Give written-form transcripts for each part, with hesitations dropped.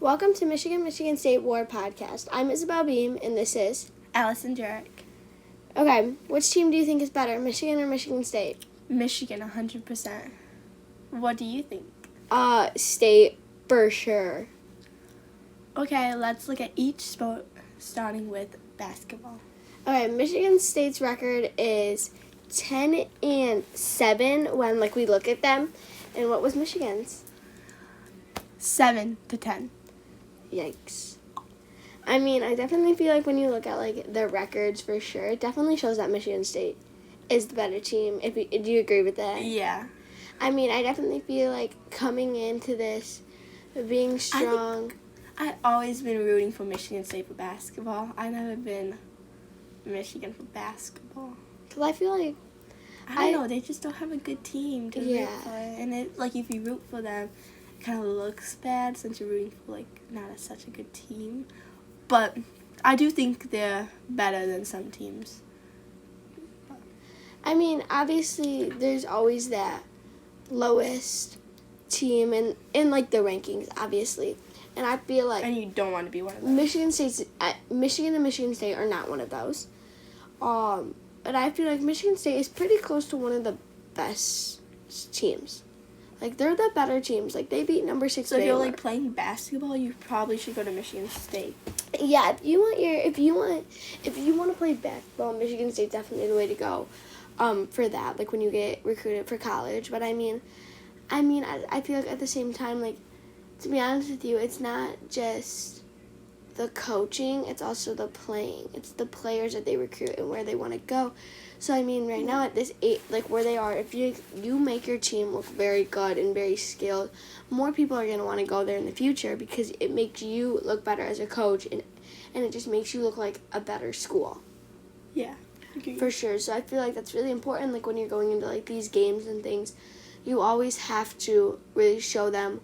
Welcome to Michigan State War Podcast. I'm Isabel Beam, and this is Allison Jarek. Okay, which team do you think is better, Michigan or Michigan State? Michigan, 100%. What do you think? State, for sure. Okay, let's look at each sport, starting with basketball. Okay, Michigan State's record is 10-7 when, we look at them. And what was Michigan's? 7-10. Yikes. I mean, I definitely feel like when you look at, their records, for sure, it definitely shows that Michigan State is the better team. Do you agree with that? Yeah. I mean, I definitely feel like coming into this, being strong. I've always been rooting for Michigan State for basketball. I've never been Michigan for basketball. Because I feel like... I don't know, they just don't have a good team to root for. And if you root for them, it kind of looks bad since you're rooting for, not such a good team. But I do think they're better than some teams. I mean, obviously, there's always that lowest team in the rankings, obviously. And I feel like... And you don't want to be one of those. Michigan and Michigan State are not one of those. But I feel like Michigan State is pretty close to one of the best teams. They're the better teams. They beat number 6 So Baylor. if you're playing basketball, you probably should go to Michigan State. Yeah, if you want to play basketball, Michigan State's definitely the way to go. For that, when you get recruited for college. But I feel like at the same time, to be honest with you, it's not just the coaching, it's also the playing. It's the players that they recruit and where they want to go. So, right now at this age, where they are, if you make your team look very good and very skilled, more people are going to want to go there in the future because it makes you look better as a coach and it just makes you look like a better school. Yeah. Okay. For sure. So I feel like that's really important, when you're going into, these games and things, you always have to really show them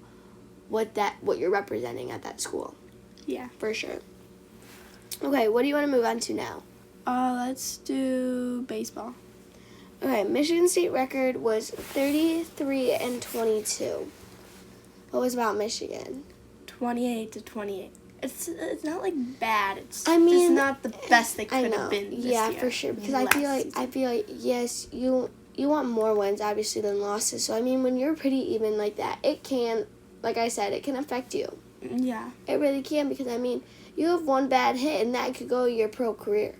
what you're representing at that school. Yeah. For sure. Okay, what do you want to move on to now? Let's do baseball. Okay, Michigan State record was 33-22. What was about Michigan? 28-28. It's not bad. It's just not the best they could have been this year. For sure. Because I feel like yes, you want more wins obviously than losses. So when you're pretty even like that, it can, like I said, it can affect you. Yeah. It really can because you have one bad hit and that could go your pro career.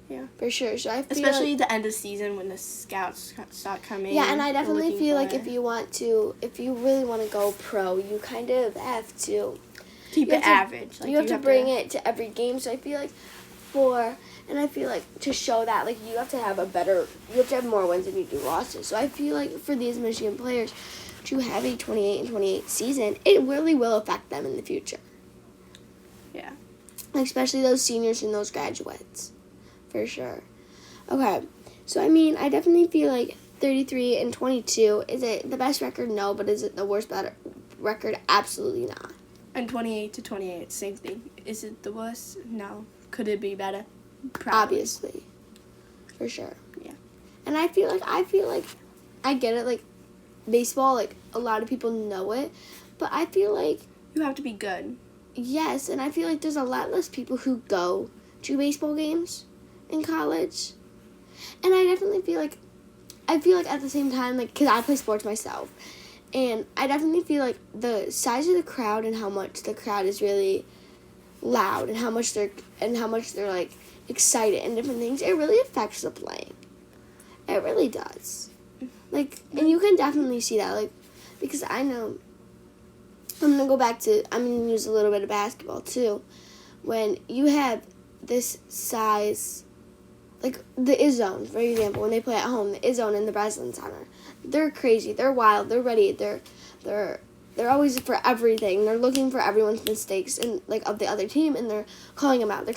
Yeah. For sure. So I feel especially at the end of the season when the scouts start coming. Yeah, and I definitely feel like if you really want to go pro, you kind of have to keep it average. You have to bring it to every game. So I feel like to show that you have to have more wins than you do losses. So I feel like for these Michigan players to have a 28-28 season, it really will affect them in the future. Yeah. Especially those seniors and those graduates. For sure. Okay. So I definitely feel like 33-22, is it the best record? No, but is it the worst record? Absolutely not. And 28-28, same thing. Is it the worst? No. Could it be better? Probably. Obviously. For sure. Yeah. And I feel like I get it, baseball, a lot of people know it, but I feel like you have to be good. Yes, and I feel like there's a lot less people who go to baseball games in college. And I definitely feel like at the same time, because I play sports myself, and I definitely feel like the size of the crowd and how much the crowd is really loud and how much they're excited and different things, it really affects the playing. It really does. And you can definitely see that, because I know, I'm going to use a little bit of basketball too. When you have this size, the Izzone, for example, when they play at home, the Izzone in the Breslin Center, they're crazy, they're wild, they're ready, they're always for everything. They're looking for everyone's mistakes and of the other team, and they're calling them out.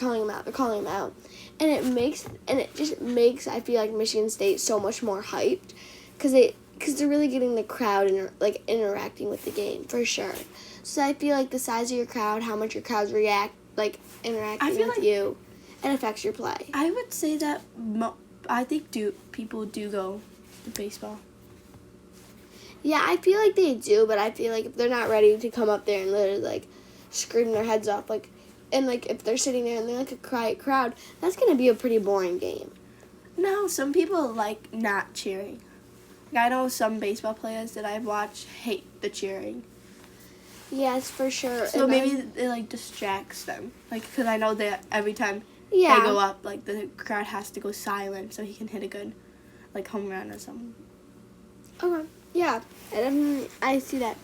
And it just makes I feel like Michigan State so much more hyped because they're really getting the crowd and interacting with the game for sure. So I feel like the size of your crowd, how much your crowds react, interacting with you, it affects your play. I would say that I think people do go to baseball. Yeah, I feel like they do, but I feel like if they're not ready to come up there and literally, screaming their heads off, like, and like if they're sitting there and they're like a quiet crowd, that's gonna be a pretty boring game. No, some people like not cheering. Like, I know some baseball players that I've watched hate the cheering. Yes, for sure. So and maybe it like distracts them. Like, because I know that every time they yeah, go up, like the crowd has to go silent so he can hit a good, like, home run or something. okay, yeah, I see that.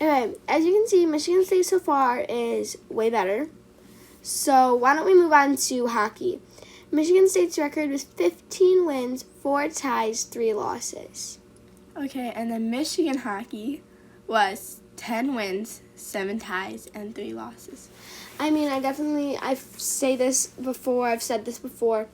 Anyway, as you can see, Michigan State so far is way better. So why don't we move on to hockey? Michigan State's record was 15 wins, 4 ties, 3 losses. Okay, and then Michigan hockey was 10 wins, 7 ties, and 3 losses. I mean, I've said this before.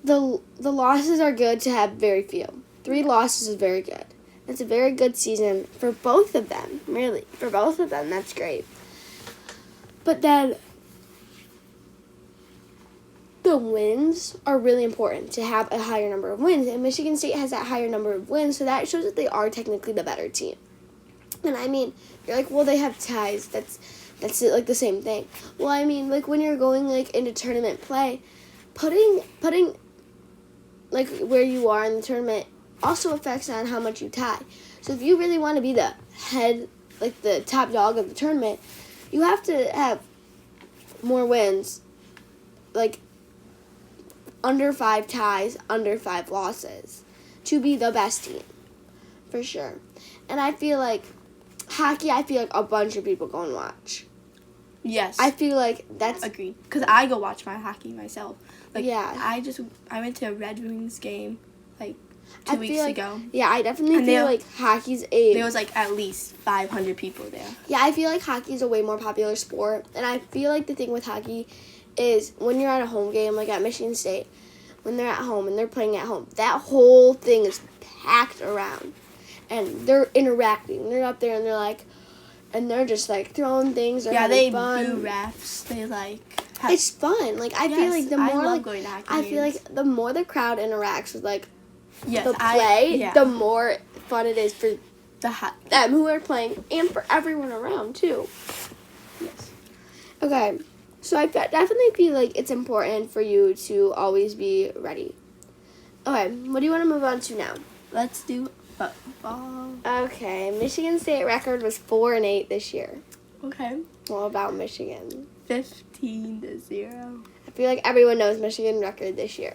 The losses are good to have very few. 3 losses is very good. It's a very good season for both of them, really. For both of them, that's great. But then the wins are really important to have a higher number of wins. And Michigan State has that higher number of wins, so that shows that they are technically the better team. And I mean, you're like, well, they have ties. That's like the same thing. Well, I mean, like when you're going like into tournament play, putting like where you are in the tournament also affects on how much you tie. So if you really want to be the head, like the top dog of the tournament, you have to have more wins, like under 5 ties, under 5 losses, to be the best team, for sure. And I feel like hockey, a bunch of people go and watch. Yes. I feel like that's... Agreed. Because I go watch my hockey myself. Like, yeah. I went to a Red Wings game, like, 2 weeks ago. Yeah, I definitely feel like hockey's a... There was, like, at least 500 people there. Yeah, I feel like hockey's a way more popular sport. And I feel like the thing with hockey is when you're at a home game, like at Michigan State, when they're at home and they're playing at home, that whole thing is packed around. And they're interacting. They're up there and they're like... And they're just, like, throwing things. They're having fun. Boo refs. They, like... It's fun. Like, I feel like the more... I love going to hockey I feel games. like the more the crowd interacts with, like, Yes, the play, the more fun it is for them who are playing and for everyone around, too. Yes. Okay. So I definitely feel like it's important for you to always be ready. Okay. What do you want to move on to now? Let's do football. Okay. Michigan State record was 4-8 this year. Okay. What about Michigan? 15-0. I feel like everyone knows Michigan record this year.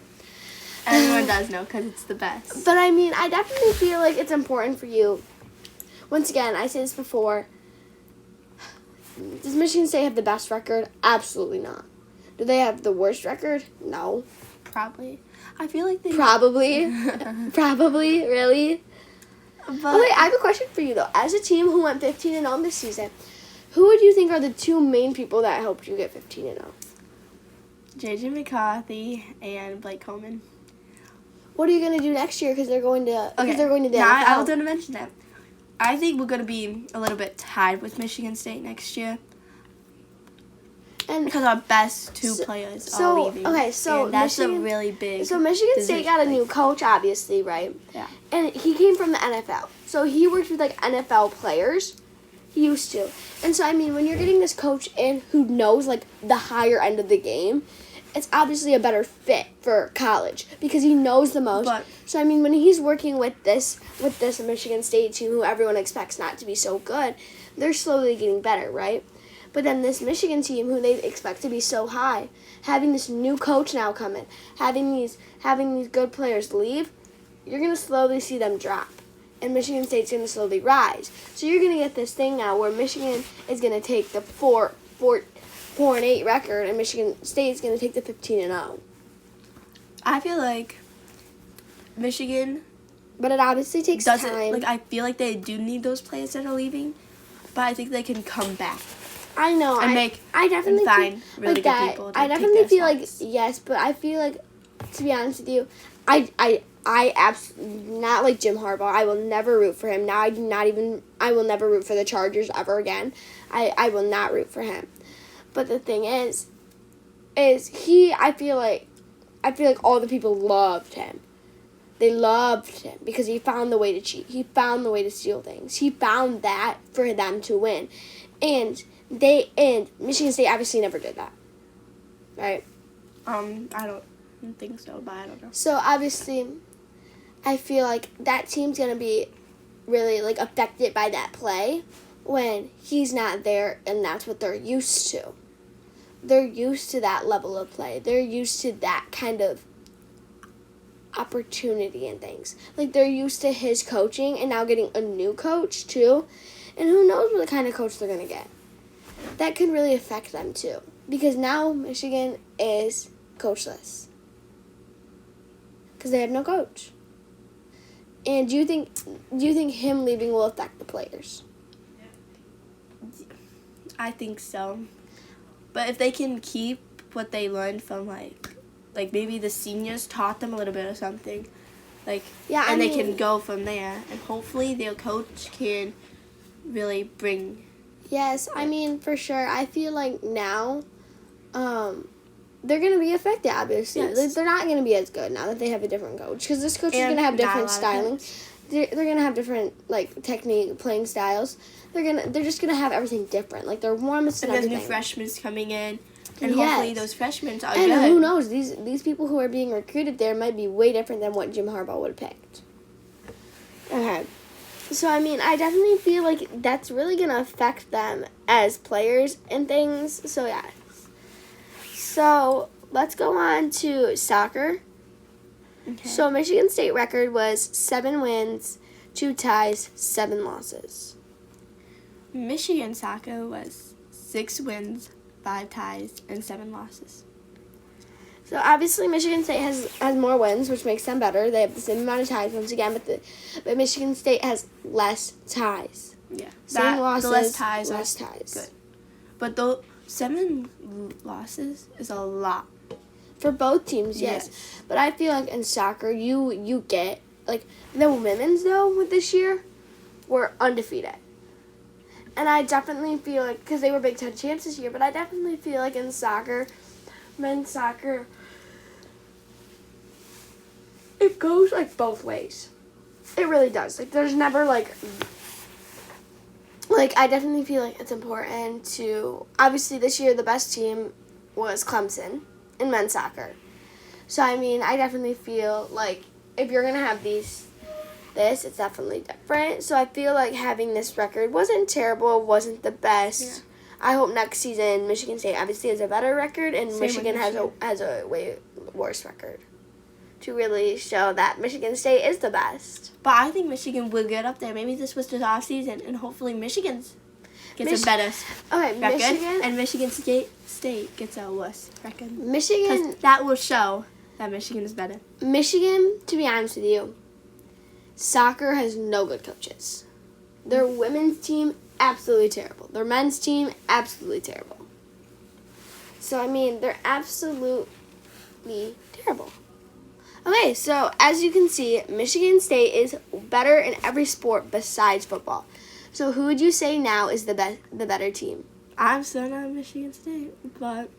Everyone does know because it's the best. But I mean, I definitely feel like it's important for you. Once again, I said this before. Does Michigan State have the best record? Absolutely not. Do they have the worst record? No. Probably. I feel like they... Probably. Probably, really? But Okay, I have a question for you, though. As a team who went 15-0 this season, who would you think are the 2 main people that helped you get 15-0? J.J. McCarthy and Blake Coleman. What are you going to do next year? Because they're going to the NFL. I was going to mention that. I think we're going to be a little bit tied with Michigan State next year. And because our best 2 players are leaving. Okay, so and that's a really big... So Michigan State got a new coach, obviously, right? Yeah. And he came from the NFL. So he worked with, like, NFL players. He used to. And so, I mean, when you're getting this coach in who knows, like, the higher end of the game, it's obviously a better fit for college because he knows the most. So, I mean, when he's working with this Michigan State team who everyone expects not to be so good, they're slowly getting better, right? But then this Michigan team who they expect to be so high, having this new coach now come in, having these good players leave, you're going to slowly see them drop. And Michigan State's going to slowly rise. So you're going to get this thing now where Michigan is going to take the 4-8 record, and Michigan State is going to take the 15-0. I feel like Michigan... But it obviously takes time. Like, I feel like they do need those players that are leaving, but I think they can come back. I know. And I definitely find feel really like good that. people to I take definitely their feel spots. like, yes, but I feel like, to be honest with you, I absolutely, not like Jim Harbaugh. I will never root for him. Now I will never root for the Chargers ever again. I will not root for him. But the thing is I feel like all the people loved him. They loved him because he found the way to cheat. He found the way to steal things. He found that for them to win. And Michigan State obviously never did that, right? I don't think so, but I don't know. So obviously, I feel like that team's gonna be really like affected by that play when he's not there, and that's what they're used to. They're used to that level of play. They're used to that kind of opportunity and things. Like, they're used to his coaching and now getting a new coach too. And who knows what kind of coach they're going to get. That could really affect them too. Because now Michigan is coachless. Because they have no coach. And do you think him leaving will affect the players? I think so. But if they can keep what they learned from, like maybe the seniors taught them a little bit or something, they can go from there. And hopefully their coach can really bring... Yes, I mean, for sure. I feel like now they're going to be affected, obviously. Yes. They're not going to be as good now that they have a different coach. Because this coach is going to have different styling. They're going to have different, like, technique, playing styles. They're just going to have everything different. Like, their warmest and everything. There's new freshmen coming in. And hopefully those freshmen are good. And who knows? These people who are being recruited there might be way different than what Jim Harbaugh would have picked. Okay. So, I mean, I definitely feel like that's really going to affect them as players and things. So, yeah. So, let's go on to soccer. Okay. So, Michigan State record was 7 wins, 2 ties, 7 losses. Michigan soccer was 6 wins, 5 ties, and 7 losses. So obviously Michigan State has more wins, which makes them better. They have the same amount of ties once again, but Michigan State has less ties. Yeah, Same losses, the less ties. Good. But the 7 losses is a lot for both teams. Yes. But I feel like in soccer, you get like the women's though with this year were undefeated. And I definitely feel like, because they were Big Ten champs this year, but I definitely feel like in soccer, men's soccer, it goes, like, both ways. It really does. Like, there's never, like, I definitely feel like it's important to, obviously this year the best team was Clemson in men's soccer. So, I mean, I definitely feel like if you're going to have it's definitely different. So I feel like having this record wasn't terrible, wasn't the best. Yeah. I hope next season Michigan State obviously has a better record and Michigan has a way worse record to really show that Michigan State is the best. But I think Michigan will get up there. Maybe this was just off season and hopefully Michigan gets a better record and Michigan State gets a worse record. Michigan, that will show that Michigan is better. Michigan, to be honest with you, soccer has no good coaches. Their women's team, absolutely terrible. Their men's team, absolutely terrible. So, I mean, they're absolutely terrible. Okay, so as you can see, Michigan State is better in every sport besides football. So, who would you say now is the better team? I'm still not Michigan State, but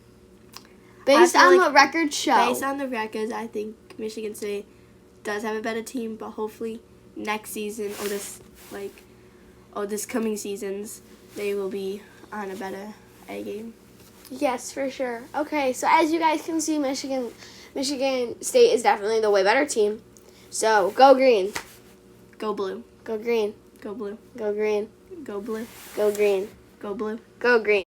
based on what records show. Based on the records, I think Michigan State does have a better team, but hopefully next season or this coming seasons they will be on a better A game. Yes, for sure. Okay, so as you guys can see, Michigan State is definitely the way better team. So go green, go blue, go green, go blue, go green, go blue, go green, go blue, go green.